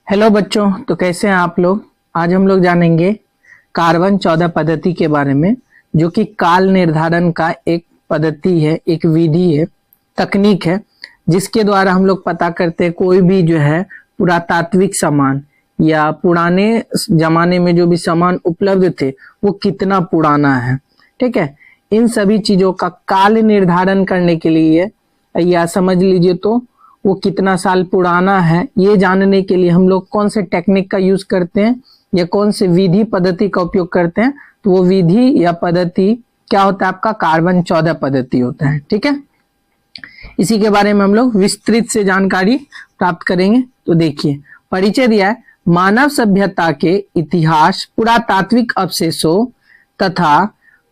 Hello बच्चों, तो कैसे हैं आप लोग। आज हम लोग जानेंगे कार्बन 14 पद्धति के बारे में, जो कि काल निर्धारण का एक पद्धति है, एक विधि है, तकनीक है, जिसके द्वारा हम लोग पता करते हैं कोई भी जो है पुरातात्विक सामान या पुराने जमाने में जो भी सामान उपलब्ध थे वो कितना पुराना है। ठीक है, इन सभी चीजों का काल निर्धारण करने के लिए, या समझ लीजिए तो वो कितना साल पुराना है, ये जानने के लिए हम लोग कौन से टेक्निक का यूज करते हैं या कौन से विधि पद्धति का उपयोग करते हैं। तो वो विधि या पद्धति क्या होता है, आपका कार्बन 14 पद्धति होता है। ठीक है, इसी के बारे में हम लोग विस्तृत से जानकारी प्राप्त करेंगे। तो देखिए, परिचय दिया है, मानव सभ्यता के इतिहास, पुरातात्विक अवशेषों तथा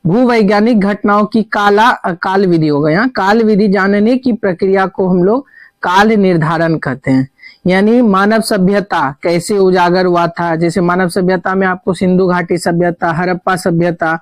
भूवैज्ञानिक घटनाओं की काल विधि होगा। यहाँ काल विधि जानने की प्रक्रिया को हम लोग काल निर्धारण कहते हैं। यानी मानव सभ्यता कैसे उजागर हुआ था, जैसे मानव सभ्यता में आपको सिंधु घाटी सभ्यता, हड़प्पा सभ्यता,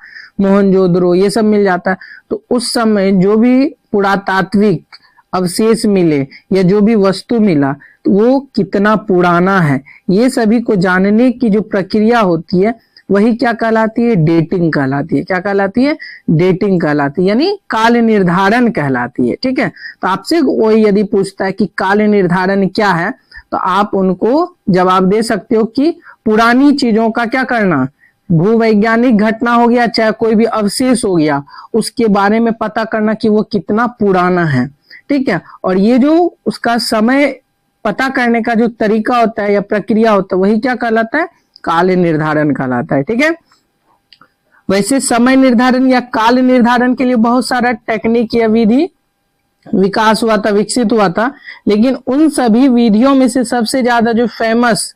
मोहनजोदड़ो, ये सब मिल जाता है। तो उस समय जो भी पुरातात्विक अवशेष मिले या जो भी वस्तु मिला तो वो कितना पुराना है, ये सभी को जानने की जो प्रक्रिया होती है वही क्या कहलाती है, डेटिंग कहलाती है। क्या कहलाती है, डेटिंग कहलाती है, यानी काल निर्धारण कहलाती है। ठीक है, तो आपसे कोई यदि पूछता है कि काल निर्धारण क्या है, तो आप उनको जवाब दे सकते हो कि पुरानी चीजों का क्या करना, भूवैज्ञानिक घटना हो गया चाहे कोई भी अवशेष हो गया, उसके बारे में पता करना कि वो कितना पुराना है। ठीक है, और ये जो उसका समय पता करने का जो तरीका होता है या प्रक्रिया होता है वही क्या कहलाता है, काल निर्धारण कहलाता है। ठीक है, वैसे समय निर्धारण या काल निर्धारण के लिए बहुत सारा टेक्निक या विधि विकास हुआ था, विकसित हुआ था, लेकिन उन सभी विधियों में से सबसे ज्यादा जो फेमस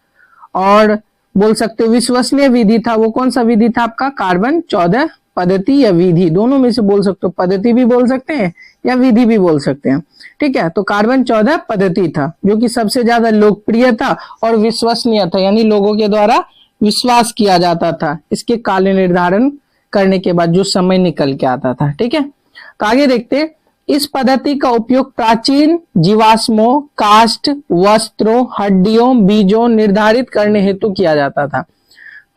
और बोल सकते हो विश्वसनीय विधि था वो कौन सा विधि था, आपका कार्बन 14 पद्धति या विधि, दोनों में से बोल सकते हो, पद्धति भी बोल सकते हैं या विधि भी बोल सकते हैं। ठीक है, तो कार्बन 14 पद्धति था जो कि सबसे ज्यादा लोकप्रिय था और विश्वसनीय था, यानी लोगों के द्वारा विश्वास किया जाता था इसके काल निर्धारण करने के बाद जो समय निकल के आता था। ठीक है, तो आगे देखते, इस पद्धति का उपयोग प्राचीन जीवाश्मों, काष्ठ, वस्त्रों, हड्डियों, बीजों निर्धारित करने हेतु किया जाता था।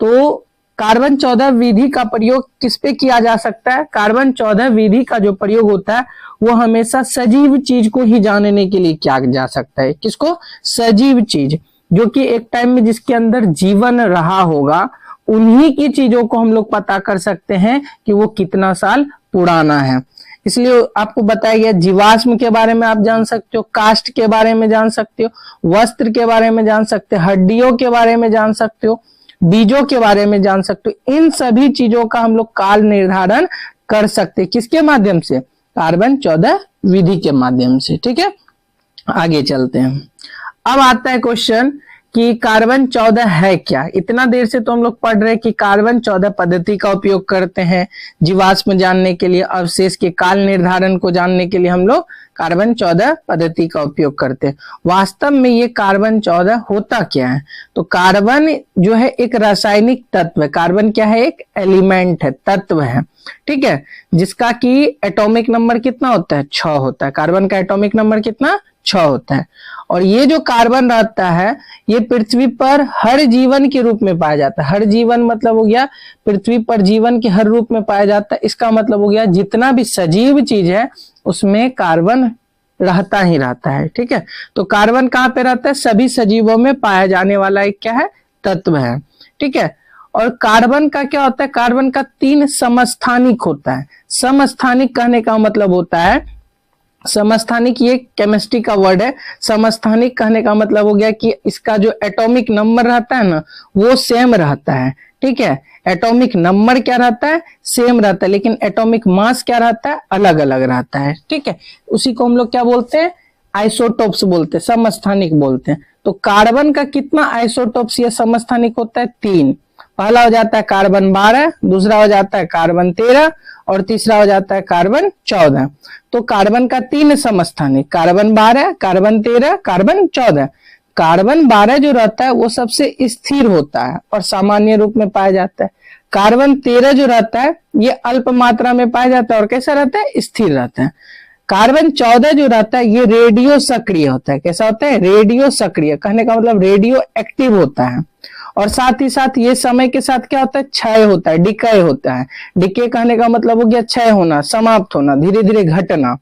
तो कार्बन 14 विधि का प्रयोग किस पे किया जा सकता है, कार्बन 14 विधि का जो प्रयोग होता है वो हमेशा सजीव चीज को ही जानने के लिए किया जा सकता है। किसको, सजीव चीज, जो कि एक टाइम में जिसके अंदर जीवन रहा होगा, उन्हीं की चीजों को हम लोग पता कर सकते हैं कि वो कितना साल पुराना है। इसलिए आपको बताया गया, जीवाश्म के बारे में आप जान सकते हो, काष्ठ के बारे में जान सकते हो, वस्त्र के बारे में जान सकते हो, हड्डियों के बारे में जान सकते हो, बीजों के बारे में जान सकते हो। इन सभी चीजों का हम लोग काल निर्धारण कर सकते हैं, किसके माध्यम से, कार्बन 14 विधि के माध्यम से। ठीक है, आगे चलते हैं। अब आता है क्वेश्चन कि कार्बन 14 है क्या। इतना देर से तो हम लोग पढ़ रहे हैं कि कार्बन 14 पद्धति का उपयोग करते हैं जीवाश्म जानने के लिए, अवशेष के काल निर्धारण को जानने के लिए हम लोग कार्बन 14 पद्धति का उपयोग करते हैं। वास्तव में ये कार्बन 14 होता क्या है, तो कार्बन जो है एक रासायनिक तत्व है। कार्बन क्या है, एक एलिमेंट है, तत्व है। ठीक है, जिसका कि एटॉमिक नंबर कितना होता है, 6 होता है। कार्बन का एटॉमिक नंबर कितना, 6 होता है। और ये जो कार्बन रहता है ये पृथ्वी पर हर जीवन के रूप में पाया जाता है। हर जीवन मतलब हो गया पृथ्वी पर जीवन के हर रूप में पाया जाता है। इसका मतलब हो गया जितना भी सजीव चीज है उसमें कार्बन रहता ही रहता है। ठीक है, तो कार्बन कहाँ पे रहता है, सभी सजीवों में पाया जाने वाला एक क्या है, तत्व है। ठीक है, और कार्बन का क्या होता है, कार्बन का 3 समस्थानिक होता है। समस्थानिक कहने का मतलब होता है, समस्थानिक ये केमिस्ट्री का वर्ड है। समस्थानिक कहने का मतलब हो गया कि इसका जो एटॉमिक नंबर रहता है ना वो सेम रहता है। ठीक है, एटॉमिक नंबर क्या रहता है, सेम रहता है, लेकिन एटॉमिक मास क्या रहता है, अलग अलग रहता है। ठीक है, उसी को हम लोग क्या बोलते हैं, आइसोटोप्स बोलते हैं, समस्थानिक बोलते हैं। तो कार्बन का कितना आइसोटोप्स या समस्थानिक होता है, 3। पहला हो जाता है कार्बन 12, दूसरा हो जाता है कार्बन 13 और तीसरा हो जाता है कार्बन 14। तो कार्बन का 3 समस्थानिक, कार्बन 12, कार्बन 13, कार्बन 14। कार्बन 12 जो रहता है वो सबसे स्थिर होता है और सामान्य रूप में पाया जाता है। कार्बन 13 जो रहता है ये अल्प मात्रा में पाया जाता है और कैसा रहता है, स्थिर रहता है। कार्बन 14 जो रहता है ये रेडियो सक्रिय होता है। कैसा होता है? रेडियो सक्रिय। कहने का मतलब रेडियो एक्टिव होता है। और साथ ही साथ ये समय के साथ क्या होता है? क्षय होता है, डिकय होता है। डिके कहने का मतलब हो गया क्षय होना, समाप्त होना, धीरे धीरे घटना।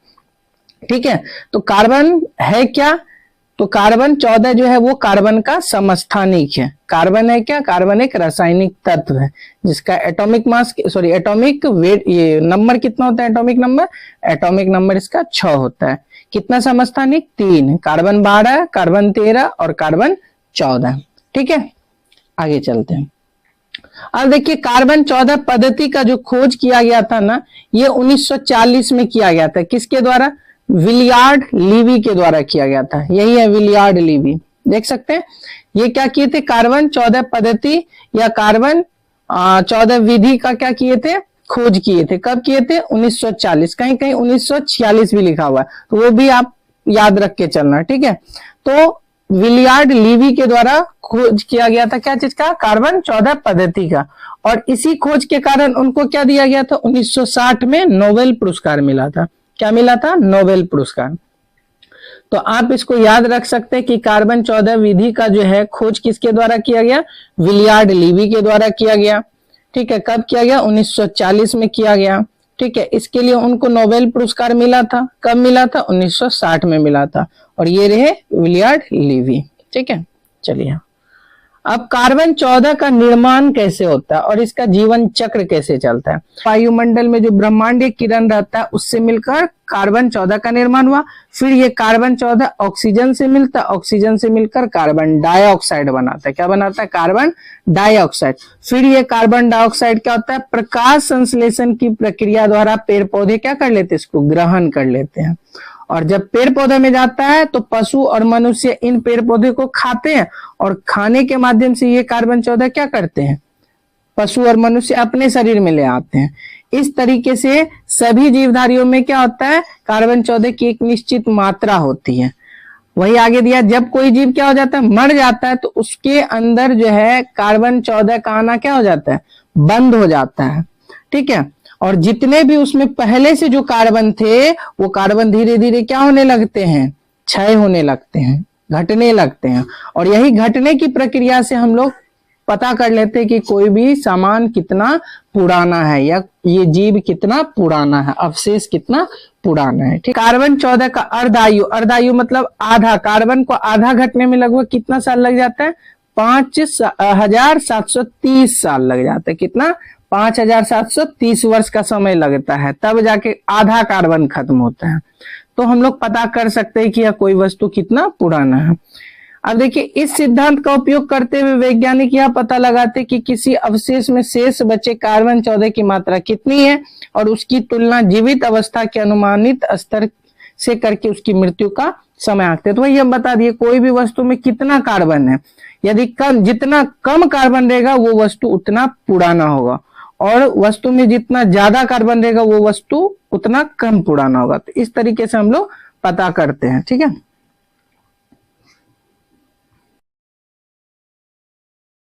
ठीक है, तो कार्बन है क्या? तो कार्बन 14 जो है वो कार्बन का समस्थानिक है। कार्बन है क्या? कार्बन एक रासायनिक तत्व है जिसका एटॉमिक मास एटॉमिक वेट, ये नंबर कितना होता है? एटॉमिक नंबर इसका 6 होता है। कितना समस्थानिक? 3। कार्बन 12, कार्बन 13 और कार्बन 14। ठीक है, आगे चलते हैं। अब देखिए कार्बन 14 पद्धति का जो खोज किया गया था ना, ये 1940 में किया गया था। किसके द्वारा? विलियर्ड लीवी के द्वारा किया गया था। यही है विलियर्ड लीवी, देख सकते हैं। ये क्या किए थे? कार्बन 14 पद्धति या कार्बन 14 विधि का क्या किए थे? खोज किए थे। कब किए थे? 1940। कहीं कहीं 1946 भी लिखा हुआ है, तो वो भी आप याद रख के चलना। ठीक है, तो विलियर्ड लीवी के द्वारा खोज किया गया था। क्या चीज का? कार्बन 14 पद्धति का। और इसी खोज के कारण उनको क्या दिया गया था? 1960 में नोबेल पुरस्कार मिला था। क्या मिला था? नोबेल पुरस्कार। तो आप इसको याद रख सकते हैं कि कार्बन 14 विधि का जो है खोज किसके द्वारा किया गया? विलियर्ड लीवी के द्वारा किया गया। ठीक है, कब किया गया? 1940 में किया गया। ठीक है, इसके लिए उनको नोबेल पुरस्कार मिला था। कब मिला था? 1960 में मिला था। और ये रहे विलियर्ड लीवी। ठीक है, चलिए अब कार्बन 14 का निर्माण कैसे होता है और इसका जीवन चक्र कैसे चलता है। वायुमंडल में जो ब्रह्मांडीय किरण रहता है उससे मिलकर कार्बन 14 का निर्माण हुआ। फिर ये कार्बन 14 ऑक्सीजन से मिलता है, ऑक्सीजन से मिलकर कार्बन डाइऑक्साइड बनाता है। क्या बनाता है? Carbon dioxide. फिर ये कार्बन डाइऑक्साइड क्या होता है? प्रकाश संश्लेषण की प्रक्रिया द्वारा पेड़ पौधे क्या कर लेते हैं? इसको ग्रहण कर लेते हैं। और जब पेड़ पौधे में जाता है तो पशु और मनुष्य इन पेड़ पौधे को खाते हैं और खाने के माध्यम से ये कार्बन 14 क्या करते हैं? पशु और मनुष्य अपने शरीर में ले आते हैं। इस तरीके से सभी जीवधारियों में क्या होता है? कार्बन 14 की एक निश्चित मात्रा होती है। वही आगे दिया, जब कोई जीव क्या हो जाता है? मर जाता है, तो उसके अंदर जो है कार्बन 14 का आना क्या हो जाता है? बंद हो जाता है। ठीक है, और जितने भी उसमें पहले से जो कार्बन थे वो कार्बन धीरे धीरे क्या होने लगते हैं? क्षय होने लगते हैं, घटने लगते हैं। और यही घटने की प्रक्रिया से हम लोग पता कर लेते हैं कि कोई भी सामान कितना पुराना है या ये जीव कितना पुराना है, अवशेष कितना पुराना है। ठीक, कार्बन 14 का अर्धायु, अर्धायु मतलब आधा, कार्बन को आधा घटने में लगभग कितना साल लग जाता है? 5730 साल लग जाता है। कितना? 5730 वर्ष का समय लगता है, तब जाके आधा कार्बन खत्म होता है। तो हम लोग पता कर सकते हैं कि यह कोई वस्तु कितना पुराना है। अब देखिए, इस सिद्धांत का उपयोग करते हुए वैज्ञानिक यह पता लगाते कि किसी अवशेष में शेष बचे कार्बन 14 की मात्रा कितनी है और उसकी तुलना जीवित अवस्था के अनुमानित स्तर से करके उसकी मृत्यु का समय आंकते। तो वही हम बता दिए कोई भी वस्तु में कितना कार्बन है। यदि जितना कम कार्बन रहेगा वो वस्तु उतना पुराना होगा, और वस्तु में जितना ज्यादा कार्बन रहेगा वो वस्तु उतना कम पुराना होगा। तो इस तरीके से हम लोग पता करते हैं। ठीक है।